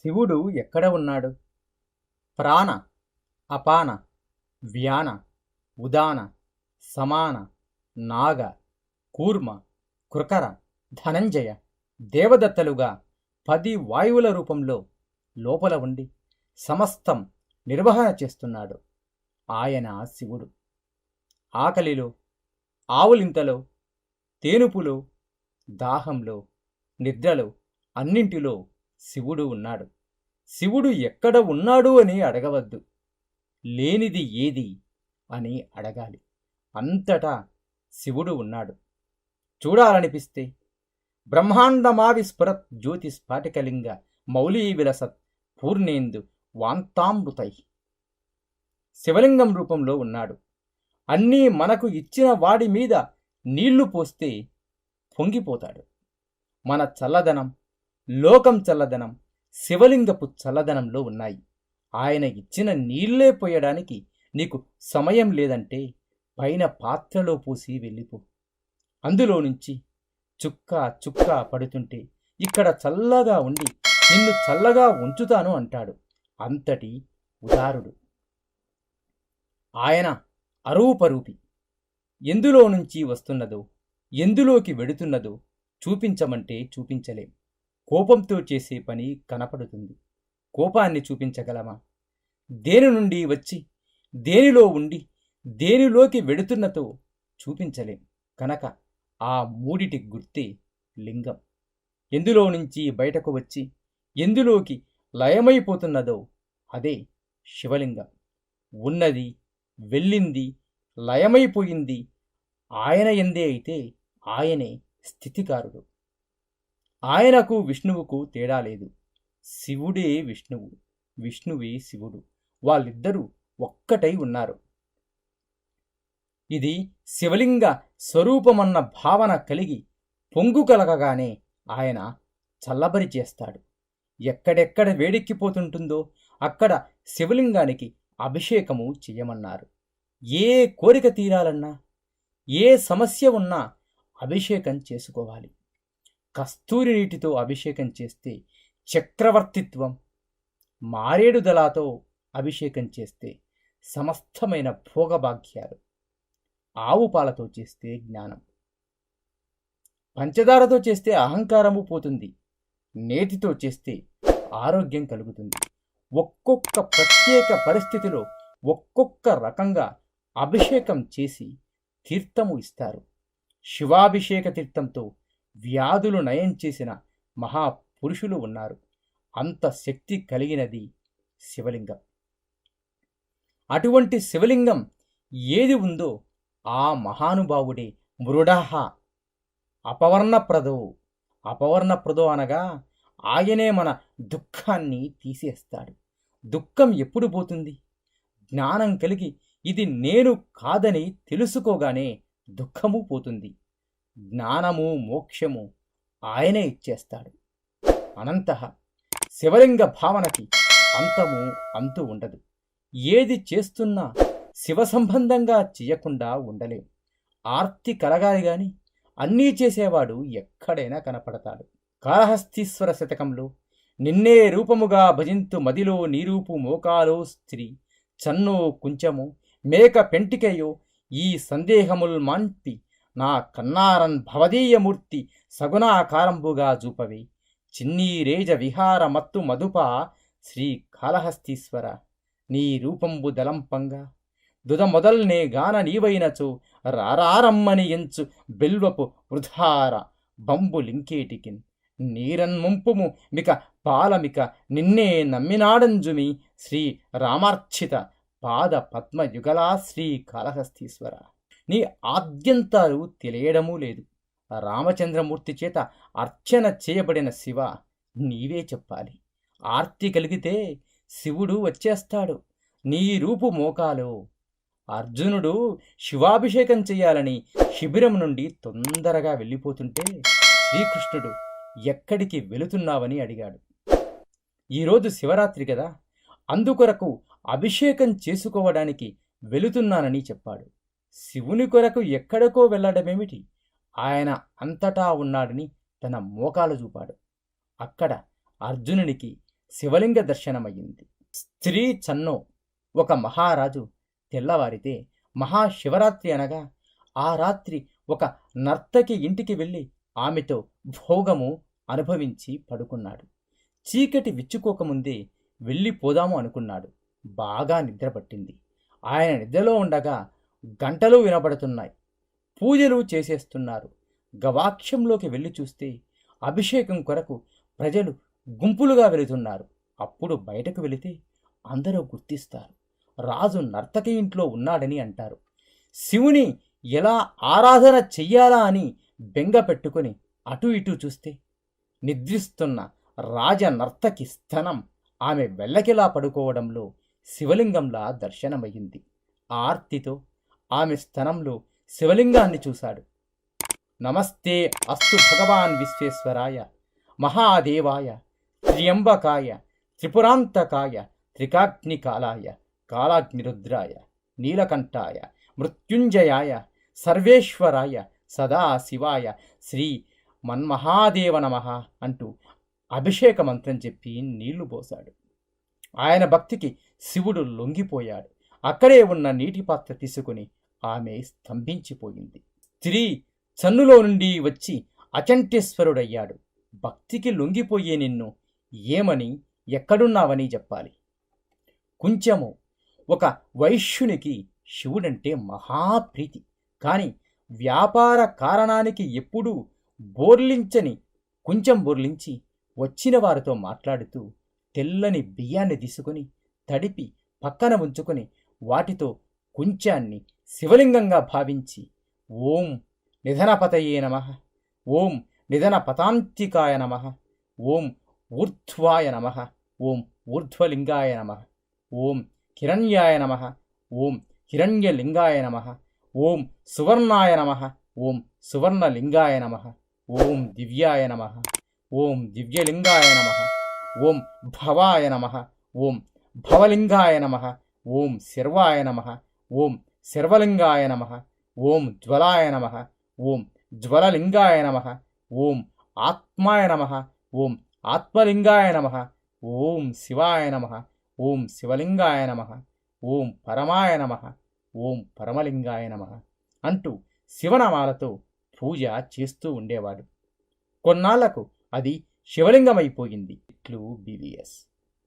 శివుడు ఎక్కడ ఉన్నాడు? ప్రాణ, అపాన, వ్యాన, ఉదాన, సమాన, నాగ, కూర్మ, కృకర, ధనంజయ దేవదత్తలుగా 10 వాయువుల రూపంలో లోపల ఉండి సమస్తం నిర్వహణ చేస్తున్నాడు. ఆయన శివుడు. ఆకలిలో, ఆవులింతలో, తేనుపులో, దాహంలో, నిద్రలో అన్నింటిలో శివుడు ఉన్నాడు. శివుడు ఎక్కడ ఉన్నాడు అని అడగవద్దు, లేనిది ఏది అని అడగాలి. అంతటా శివుడు ఉన్నాడు. చూడాలనిపిస్తే బ్రహ్మాండమావిస్ఫురత్ జ్యోతి స్ఫాటికలింగ మౌళీ విలసత్ పూర్ణేందు వాంతామృతై శివలింగం రూపంలో ఉన్నాడు. అన్నీ మనకు ఇచ్చిన వాడి మీద నీళ్లు పోస్తే పొంగిపోతాడు. మన చల్లదనం, లోకం చల్లదనం శివలింగపు చల్లదనంలో ఉన్నాయి. ఆయన ఇచ్చిన నీళ్లే పోయడానికి నీకు సమయం లేదంటే పైన పాత్రలో పోసి వెళ్ళిపో. అందులో నుంచి చుక్క చుక్క పడుతుంటే ఇక్కడ చల్లగా ఉండి నిన్ను చల్లగా ఉంచుతాను అంటాడు. అంతటి ఉదారుడు ఆయన. అరూపరూపి. ఎందులో నుంచి వస్తున్నదో, ఎందులోకి వెడుతున్నదో చూపించమంటే చూపించలేం. కోపంతో చేసే పని కనపడుతుంది. కోపాన్ని చూపించగలమా? దేని నుండి వచ్చి దేనిలో ఉండి దేనిలోకి వెడుతున్నదో చూపించలేం. కనుక ఆ మూడిటి గుర్తే లింగం. ఎందులో నుంచి బయటకు వచ్చి ఎందులోకి లయమైపోతున్నదో అదే శివలింగం. ఉన్నది, వెళ్ళింది, లయమైపోయింది ఆయన ఎందే అయితే ఆయనే స్థితికారుడు. ఆయనకు విష్ణువుకు తేడా లేదు. శివుడే విష్ణువు, విష్ణువే శివుడు. వాళ్ళిద్దరూ ఒక్కటై ఉన్నారు. ఇది శివలింగ స్వరూపమన్న భావన కలిగి పొంగు కలగగానే ఆయన చల్లబరి చేస్తాడు. ఎక్కడెక్కడ వేడెక్కిపోతుంటుందో అక్కడ శివలింగానికి అభిషేకము చెయ్యమన్నారు. ఏ కోరిక తీరాలన్నా, ఏ సమస్య ఉన్నా అభిషేకం చేసుకోవాలి. కస్తూరి నీటితో అభిషేకం చేస్తే చక్రవర్తిత్వం, మారేడు దళాతో అభిషేకం చేస్తే సమస్తమైన భోగభాగ్యాలు, ఆవు పాలతో చేస్తే జ్ఞానం, పంచదారతో చేస్తే అహంకారము పోతుంది, నేతితో చేస్తే ఆరోగ్యం కలుగుతుంది. ఒక్కొక్క ప్రత్యేక పరిస్థితిలో ఒక్కొక్క రకంగా అభిషేకం చేసి తీర్థము ఇస్తారు. శివాభిషేక తీర్థంతో వ్యాధులు నయం చేసిన మహాపురుషులు ఉన్నారు. అంత శక్తి కలిగినది శివలింగం. అటువంటి శివలింగం ఏది ఉందో ఆ మహానుభావుడే మృడః అపవర్ణప్రదో. అపవర్ణప్రదో అనగా ఆయనే మన దుఃఖాన్ని తీసేస్తాడు. దుఃఖం ఎప్పుడు పోతుంది? జ్ఞానం కలిగి ఇది నేను కాదని తెలుసుకోగానే దుఃఖము పోతుంది. జ్ఞానము, మోక్షము ఆయనే ఇచ్చేస్తాడు. అనంతః. శివలింగ భావనకి అంతము అంతు ఉండదు. ఏది చేస్తున్నా శివ సంబంధంగా చెయ్యకుండా ఉండలేం. ఆర్తి కలగాలి గాని అన్నీ చేసేవాడు ఎక్కడైనా కనపడతాడు. కాళహస్తీశ్వర శతకంలో నిన్నే రూపముగా భజింతు మదిలో నీరూపు మోకాలో స్త్రీ చన్నో కుంచము మేక పెంటికయో ఈ సందేహముల్ మాన్పి నా కన్నారన్ భవదీయమూర్తి సగుణాకారంబుగా జూపవే చిన్నీరేజ విహార మత్తు మధుప శ్రీ కాళహస్తీశ్వర నీ రూపంబు దలంపంగా దుద మొదల్నే గాన నీవైనచో రారారమ్మని ఎంచు బెల్వపు వృధార బంబు లింకేటికిన్ నీరన్ముంపుము మిక పాలమిక నిన్నే నమ్మినాడంజుమి శ్రీ రామార్చిత పాద పద్మయుగలా శ్రీ కాళహస్తీశ్వర. నీ ఆద్యంతాలు తెలియడమూ లేదు. రామచంద్రమూర్తి చేత అర్చన చేయబడిన శివ నీవే చెప్పాలి. ఆర్తి కలిగితే శివుడు వచ్చేస్తాడు. నీ రూపు మోకాలో. అర్జునుడు శివాభిషేకం చెయ్యాలని శిబిరం నుండి తొందరగా వెళ్ళిపోతుంటే శ్రీకృష్ణుడు ఎక్కడికి వెళుతున్నావని అడిగాడు. ఈరోజు శివరాత్రి కదా, అందుకొరకు అభిషేకం చేసుకోవడానికి వెళుతున్నానని చెప్పాడు. శివుని కొరకు ఎక్కడికో వెళ్ళడమేమిటి? ఆయన అంతటా ఉన్నాడని తన మోకాలు చూపాడు. అక్కడ అర్జునునికి శివలింగ దర్శనమయ్యింది. స్త్రీ చన్నో ఒక మహారాజు తెల్లవారితే మహాశివరాత్రి అనగా ఆ రాత్రి ఒక నర్తకి ఇంటికి వెళ్ళి ఆమెతో భోగము అనుభవించి పడుకున్నాడు. చీకటి విచ్చుకోకముందే వెళ్ళిపోదాము అనుకున్నాడు. బాగా నిద్రపట్టింది. ఆయన నిద్రలో ఉండగా గంటలు వినపడుతున్నాయి. పూజలు చేసేస్తున్నారు. గవాక్షంలోకి వెళ్ళి చూస్తే అభిషేకం కొరకు ప్రజలు గుంపులుగా వెళుతున్నారు. అప్పుడు బయటకు వెళితే అందరూ గుర్తిస్తారు. రాజు నర్తకి ఇంట్లో ఉన్నాడని అంటారు. శివుని ఎలా ఆరాధన చెయ్యాలా అని బెంగ పెట్టుకుని అటు ఇటు చూస్తే నిద్రిస్తున్న రాజ నర్తకి స్తనం ఆమె వెళ్ళకిలా పడుకోవడంలో శివలింగంలా దర్శనమయ్యింది. ఆర్తితో ఆమె స్తనంలో శివలింగాన్ని చూశాడు. నమస్తే అస్తు భగవాన్ విశ్వేశ్వరాయ మహాదేవాయ త్ర్యంబకాయ త్రిపురాంతకాయ త్రికాగ్నికాలాయ కాలాగ్నిరుద్రాయ నీలకంఠాయ మృత్యుంజయాయ సర్వేశ్వరాయ సదాశివాయ శ్రీ మన్మహాదేవ నమః అంటూ అభిషేక మంత్రం చెప్పి నీళ్లు పోశాడు. ఆయన భక్తికి శివుడు లొంగిపోయాడు. అక్కడే ఉన్న నీటి పాత్ర తీసుకుని ఆమె స్తంభించిపోయింది. స్త్రీ చన్నులో నుండి వచ్చి అచంటేశ్వరుడయ్యాడు. భక్తికి లొంగిపోయే నిన్ను ఏమని ఎక్కడున్నావని చెప్పాలి. కొంచెము ఒక వైశ్యునికి శివుడంటే మహాప్రీతి. కాని వ్యాపార కారణానికి ఎప్పుడూ బోర్లించని కొంచెం బోర్లించి వచ్చిన వారితో మాట్లాడుతూ తెల్లని బియ్యాన్ని తీసుకుని తడిపి పక్కన ఉంచుకొని వాటితో కొంచాన్ని శివలింగంగా భావించి ఓం నిధనపతయే నమః, ఓం నిధనపతాంతికాయ నమః, ఓం ఊర్ధ్వాయ నమః, ఓం ఊర్ధ్వలింగాయ నమః, ఓం హిరణ్యాయ నమః, ఓం హిరణ్యలింగాయ నమః, ఓం సువర్ణాయ నమః, ఓం సువర్ణలింగాయ నమః, ఓం దివ్యాయ నమః, ఓం దివ్యలింగాయ నమః, ఓం భవాయ నమః, ఓం భవలింగాయ నమః, ఓం శర్వాయ నమః, ఓం శర్వలింగాయ నమః, ఓం జ్వలాయ నమః, ఓం జ్వలలింగాయ నమః, ఓం ఆత్మాయ నమః, ఓం ఆత్మలింగాయ నమః, ఓం శివాయ నమః, ఓం శివలింగాయ నమః, ఓం పరమాయ నమః, ఓం పరమలింగాయ నమః అంటూ శివనామాలతో పూజ చేస్తూ ఉండేవాడు. కొన్నాళ్లకు అది శివలింగమైపోయింది. ఇట్లు BVS.